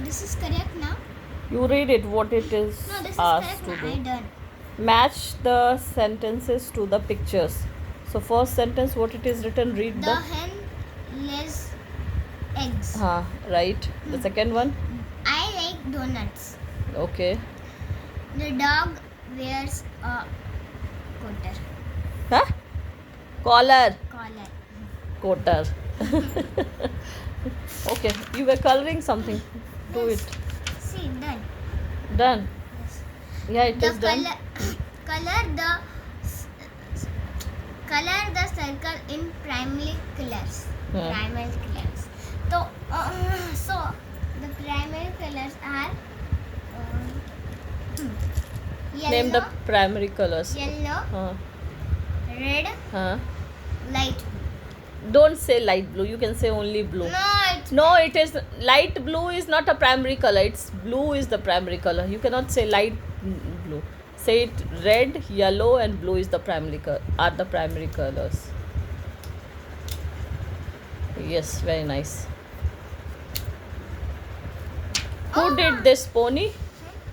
This is correct now? You read it, what it is No, this is asked correct to now. I do. done. Match the sentences to the pictures. So first sentence, what it is written, read The the. hen lays eggs. Right. The second one. I like donuts. Okay. The dog wears a coater. Huh? Collar. Collar. Coater. Okay, you were coloring something. Do Yes. it. See, done. Done. Yes. Yeah, it The is done. color the circle in primary colors. Yeah. Primary colors. So the primary colors are yellow, Name the primary colors. yellow, Huh. red, Huh. light. Don't say light blue. You can say only blue. No, No, it is light blue is not a primary color. It's blue is the primary color. You cannot say light blue. Say it red, yellow, and blue is the primary are the primary colors. Yes, very nice. Who did this pony?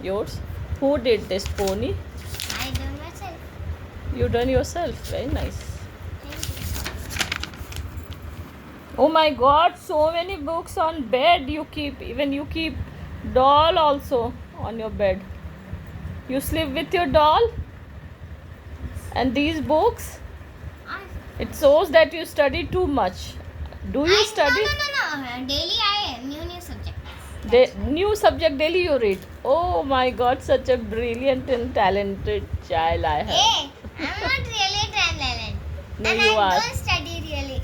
Yours. Who did this pony? I done myself. You done yourself. Very nice. Thank you. Oh my God! So many books on bed you keep. Even you keep doll also on your bed. You sleep with your doll. And these books. It shows that you study too much. Do you study? No. Daily I new subject. New subject daily you read. Oh my God, such a brilliant and talented child I have. Hey, I'm not really talented. No, and you I are. don't study really.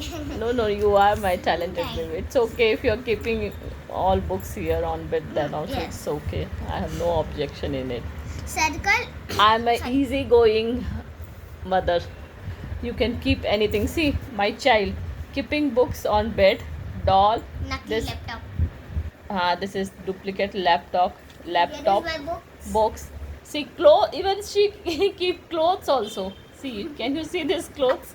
No, you are my talented Thanks. baby. It's okay if you're keeping all books here on bed, then also Yes. it's okay. I have no objection in it. Circle. I'm a Sorry. easygoing mother. You can keep anything. See, my child keeping books on bed, doll. Knuckly This laptop. this is duplicate laptop. Where is my books? Box. See, even she keep clothes also. See, can you see this clothes?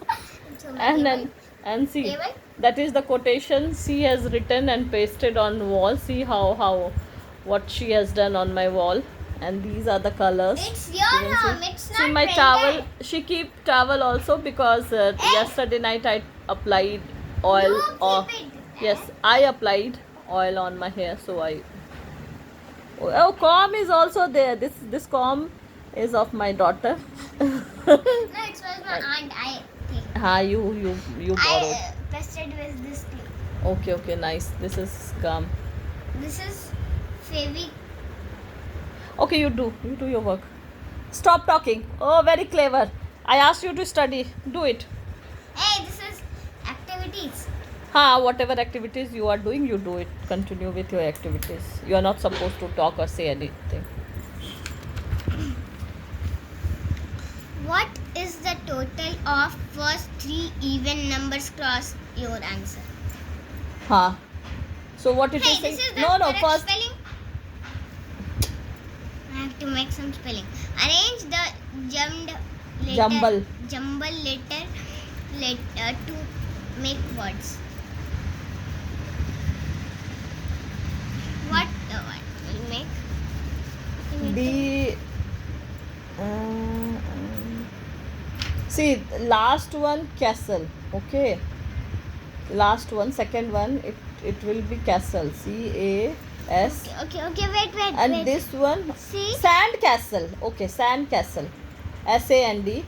So my and table. and see, Table? that is the quotation she has written and pasted on wall. See how what she has done on my wall. And these are the colors. It's You your can room. see. It's not See my printed. towel. She keep towel also because yesterday night I applied oil. You keep it. Yes, I applied oil on my hair, so I. Oh, comb is also there. This comb is of my daughter. No, it was my aunt. I think. You borrowed. I pasted with this thing. Okay, nice. This is gum. This is Fevi. Okay, you do your work. Stop talking. Oh, very clever. I asked you to study. Do it. Hey, this is activities. Whatever activities you are doing, you do it. Continue with your activities. You are not supposed to talk or say anything. What is the total of first three even numbers cross your answer? So what it Hey, is saying? this is the No, correct first. spelling. I have to make some spelling. Arrange the jumble letter to make words. What will make? The see last one castle. Okay, last one, second one it will be castle. CAS. Okay. Wait. And this one See? sand castle. Okay, sand castle. SAND.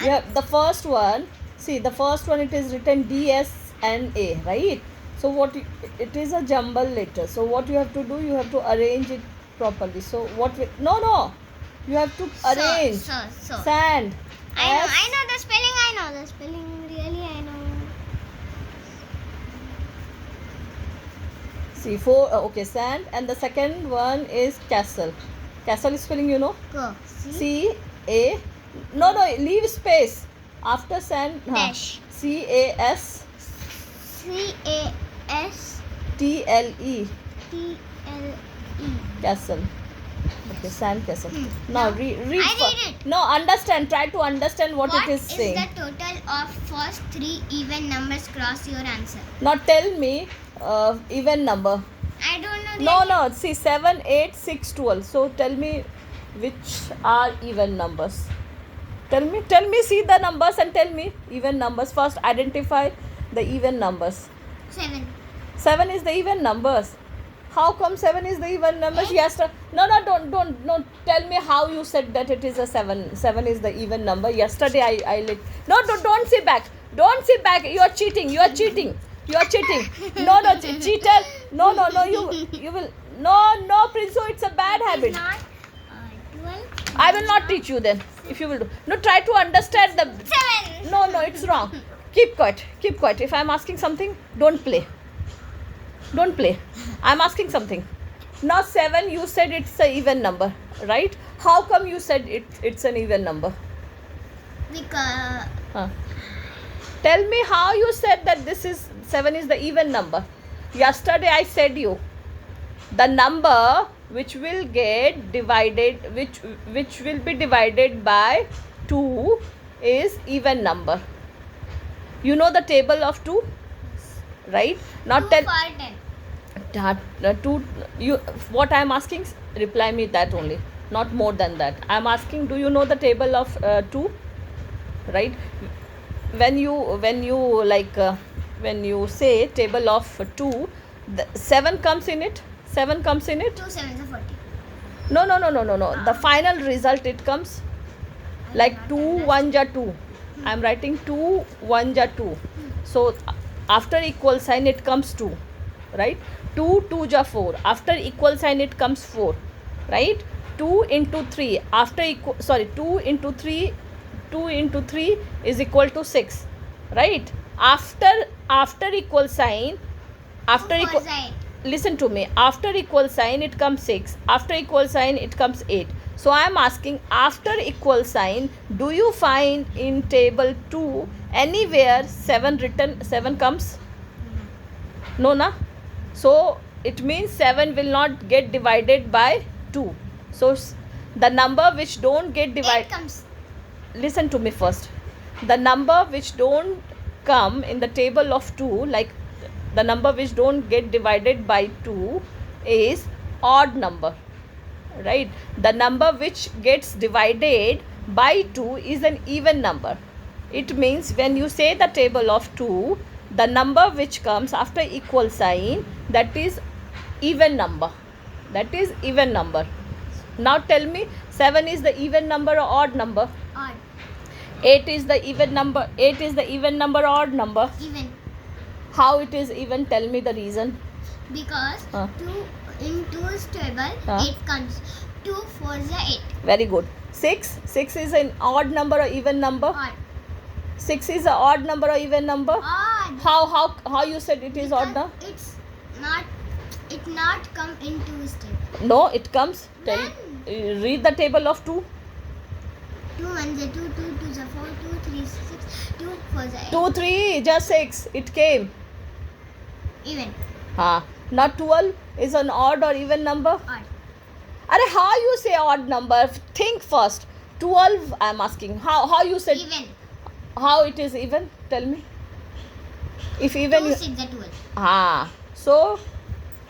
Yeah, the first one. See, the first one it is written DSNA, right? So what it is a jumble letter. So what you have to do? You have to arrange it properly. So no. You have to arrange. So. Sand. I know the spelling. Really, I know. See, four. Okay, sand. And the second one is castle. Castle is spelling, you know. Go. See? CA. No. Leave space after sand. Dash. CAS. CAS TLE. TLE. Castle. Okay, sand castle. Now read. I read it. No, understand. Try to understand what it is saying. What is the total of first three even numbers cross your answer? Now tell me even number. I don't know No. See, 7, 8, 6, 12. So tell me which are even numbers. Tell me, see the numbers and tell me even numbers. First, identify the even numbers. 7. 7 is the even numbers. How come 7 is the even numbers? Yes. No. Don't tell me how you said that it is a 7. 7 is the even number. Yesterday I lit. No, don't sit back. Don't sit back. You are cheating. No, cheater. No. You will. No, Prince. It's a bad habit. It's not 12. I will not teach you then. If you will do. No, try to understand the. 7. No, it's wrong. Keep quiet. If I am asking something, don't play. I'm asking something. Now 7, you said it's an even number, right? How come you said it's an even number? Because Tell me how you said that 7 is the even number. Yesterday I said you the number which will get divided, which will be divided by 2 is even number. You know the table of 2, right? Now 2 tell. for 10. What I am asking, reply me that only, not more than that. I am asking, do you know the table of 2, right? When you say table of 2, 7 comes in it. 7 comes in it. 2 7s are 40. No. The final result, it comes like 2 1 ja 2. I am writing 2 1 ja 2. So after equal sign it comes 2, right? 2 2 ja 4. After equal sign it comes 4, right? 2 into 3 2 into 3 is equal to 6, right? After equal sign, listen to me, after equal sign it comes 6, after equal sign it comes 8. So I am asking, after equal sign, do you find in table 2 anywhere 7 written? 7 comes? No, na? So it means 7 will not get divided by 2. So the number which don't get 8 divided, comes. listen to me first. The number which don't come in the table of 2, like the number which don't get divided by 2 is odd number, right? The number which gets divided by 2 is an even number. It means when you say the table of 2, the number which comes after equal sign, that is even number. Now tell me, 7 is the even number or odd number? Odd. 8 is the even number. 8 is the even number or odd number? Even. How it is even? Tell me the reason. Because 2 in 2's table, 8 comes. 2 4s are 8. Very good. 6 is an odd number or even number? Odd. 6 is an odd number or even number? Odd. How you said it is odd now? It not come in 2's table. No, it comes. Read the table of 2. 2 1s are 2, 2 2s are 4, 2 3s 6, 2 4s are 8. 2 3 just 6. It came. Even. Now 12 is an odd or even number? Odd. How you say odd number? Think first. 12 I am asking. How you said? Even. How it is even? Tell me. If even 2 you. 6 are 12. So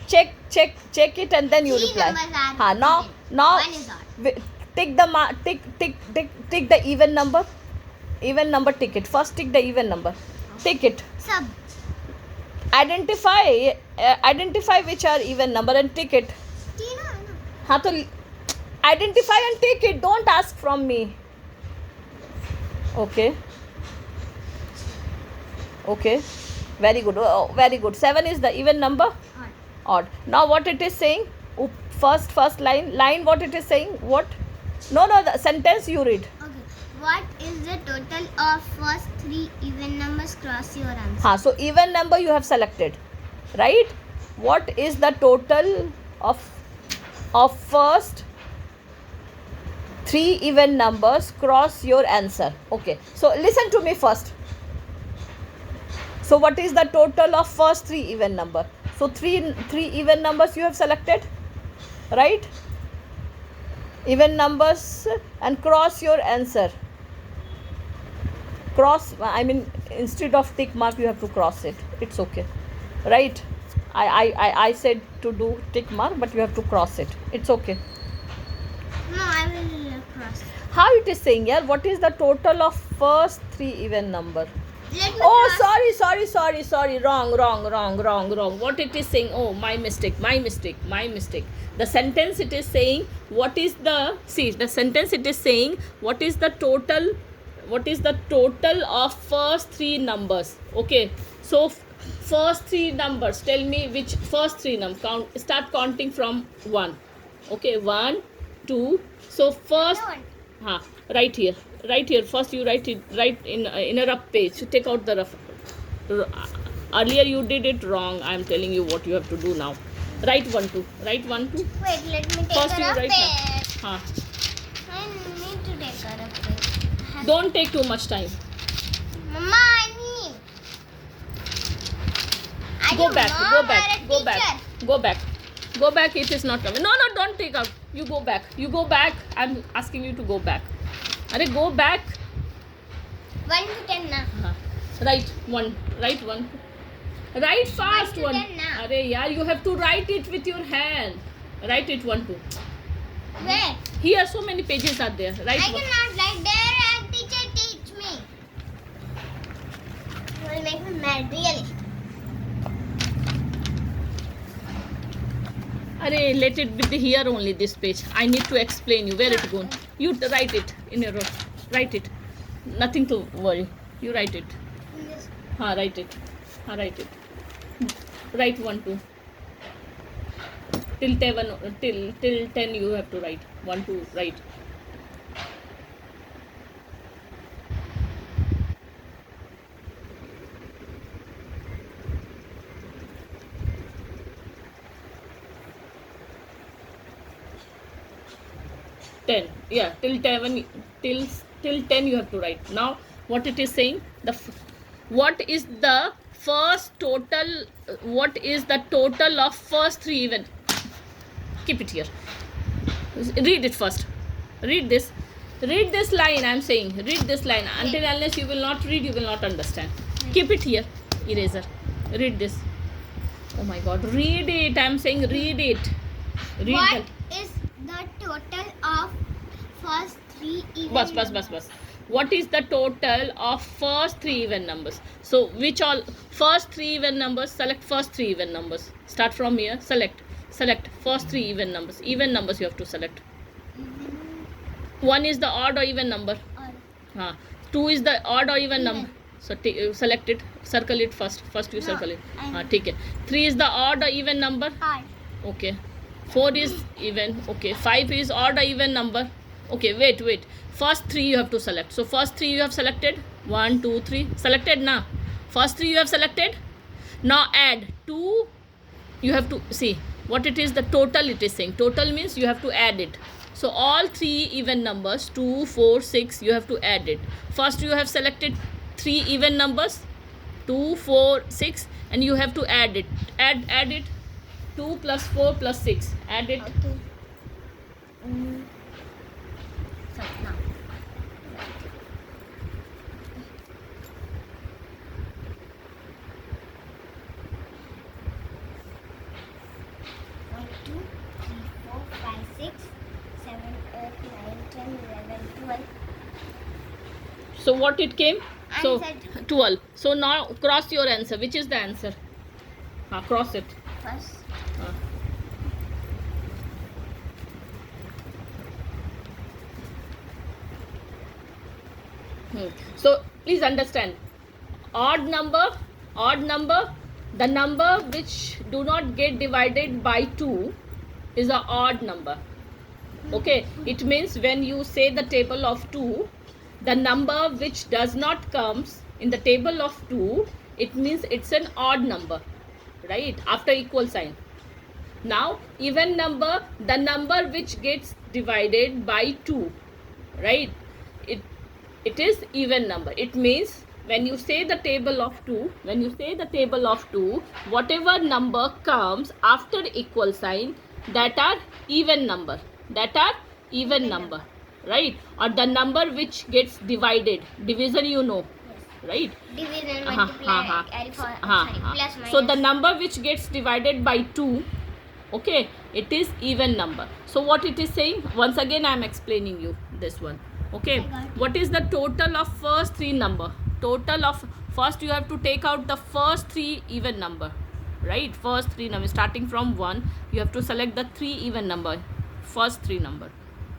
check it and then you 3 reply. numbers are Now even. 1 is odd. Tick the even number. Even number, tick it. First tick the even number. Tick it. Sub. Identify which are even number and tick it. So identify and take it. Don't ask from me. Okay. Very good. 7 is the even number? Odd. Now what it is saying? First line what it is saying? What? No, the sentence you read. Okay. What is the total of first 3 even numbers? Cross your answer. So even number you have selected, right? What is the total of first 3 even numbers? Cross your answer. Okay. So listen to me first. So what is the total of first 3 even number? So three even numbers you have selected, right? Even numbers, and cross your answer. Instead of tick mark you have to cross it. It's okay, right? I said to do tick mark, but you have to cross it. It's okay. No, I will cross. How it is saying here? What is the total of first three even number? Let me Oh, cross. sorry. Wrong. What it is saying? Oh, my mistake. The sentence it is saying, what is the, see, the sentence it is saying, what is the total of first three numbers? Okay, so first three numbers, tell me which first three numbers. Start counting from 1. Okay, 1, 2. So first, No. right here. First you write in a rough page. So take out the rough. Earlier you did it wrong. I am telling you what you have to do now. Write 1, 2. Wait, let me take First a you rough write page. now. I need to take a rough page. Don't take too much time. Mama, I need. Are you mom or a teacher? Go back. It is not coming. No, don't take out. You go back. I'm asking you to go back. Are go back. 1 to 10 now. Write 1. Write fast 1 to 1. 10 now. Are yeah, you have to write it with your hand. Write it 1, 2. Where? Here so many pages are there. Write I one. cannot like there and teacher teach me. You will make me mad, really. Arey, let it be here only, this page. I need to explain you where it going. You write it in a row. Write it. Nothing to worry. You write it. Yes. Write it. Write 1, 2. Till 10 you have to write. 1, 2, write. Yeah, till 10 you have to write. Now what it is saying, what is the total of first three even? Keep it here. Read it first. Read this line. I'm saying read this line. Unless you will not read, you will not understand. Keep it here. Eraser. Read this. Oh my god, read it. I'm saying read it. What is the total of first 3 even Bus. What is the total of first three even numbers? So which all first three even numbers? Select first three even numbers. Start from here. Select first three even numbers. Even numbers you have to select. 1 is the odd or even number. Or 2 is the odd or even Even. number. So select it. Circle it first. First you No, circle it. I- Take it. 3 is the odd or even number. odd. Okay. 4 is even. Okay. 5 is odd or even number. Okay, wait. First 3 you have to select. So first 3 you have selected. 1, 2, 3. Selected now. First 3 you have selected. Now add 2. You have to see what it is, the total it is saying. Total means you have to add it. So all 3 even numbers, 2, 4, 6, you have to add it. First you have selected 3 even numbers, 2, 4, 6, and you have to add it. Add it. 2 plus 4 plus 6. Add it. Okay. So now. 1, 2, 3, 4, 5, 6, 7, 8, 9, 10, 11, 12. So what it came? So Answer 12. So now cross your answer. Which is the answer? Cross it. first. So please understand, odd number, the number which do not get divided by 2 is a odd number. Okay, it means when you say the table of 2, the number which does not comes in the table of 2, it means it's an odd number, right? After equal sign. Now even number, the number which gets divided by 2, right? It is even number. It means when you say the table of 2, whatever number comes after equal sign, that are even number, right? Or the number which gets divided, division, you know, right? Division, हाँ multiply, हाँ हाँ sorry, हाँ हाँ. plus, minus. So the number which gets divided by 2, okay, it is even number. So what it is saying, once again I am explaining you this one. Okay, I got it. what is the total of first three number? Total of, first you have to take out the first three even number, right? First three number starting from 1, you have to select the three even number, first three number,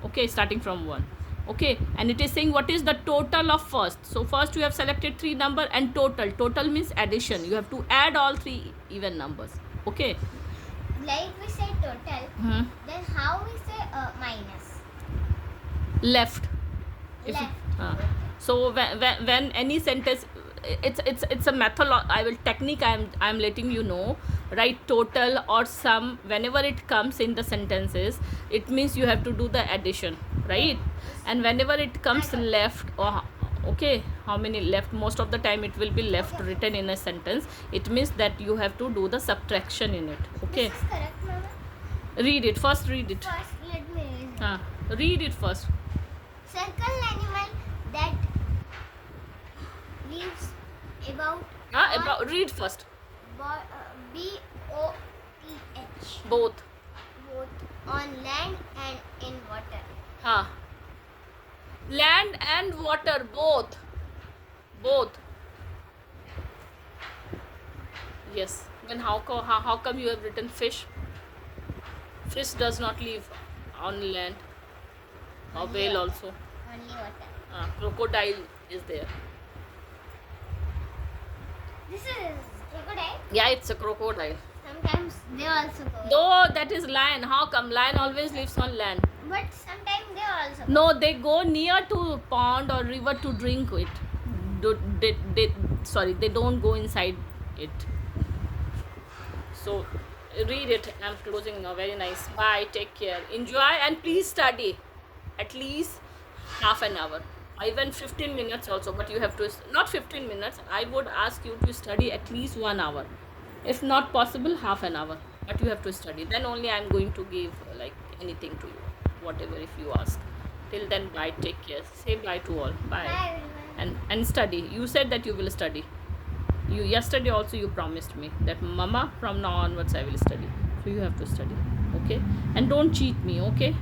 okay, starting from 1. Okay, and it is saying what is the total of first. So first you have selected three number, and total means addition, you have to add all three even numbers. Okay. Like we say total, Hmm. then how we say minus? Left. If Left. so when any sentence, it's a method, I will technique, I'm letting you know, right? Total or sum, whenever it comes in the sentences, it means you have to do the addition, right? And whenever it comes left, or okay, how many left, most of the time it will be left written in a sentence, it means that you have to do the subtraction in it. Okay, This is correct, Mama. read it first, read it. First, let me read it. Read it first. Circle animal that lives about About, read first. BOTH, Both. both on land and in water. Land and water, both. Yes. Then how come you have written fish? Fish does not live on land. Or Only whale water. also. Only water. Crocodile is there. This is crocodile. Yeah, it's a crocodile. Sometimes they also go. Though that is lion. How come? Lion always lives on land. But sometimes they also go. No, they go near to pond or river to drink it. They don't go inside it. So read it. I'm closing now. Very nice. Bye. Take care. Enjoy and please study at least half an hour. Even 15 minutes also, but you have to, not 15 minutes, I would ask you to study at least 1 hour. If not possible, half an hour. But you have to study. Then only I'm going to give like anything to you. Whatever if you ask. Till then, bye. Take care. Say bye to all. Bye. Bye, everyone. And study. You said that you will study. You yesterday also you promised me that mama from now onwards I will study. So you have to study. Okay? And don't cheat me, okay?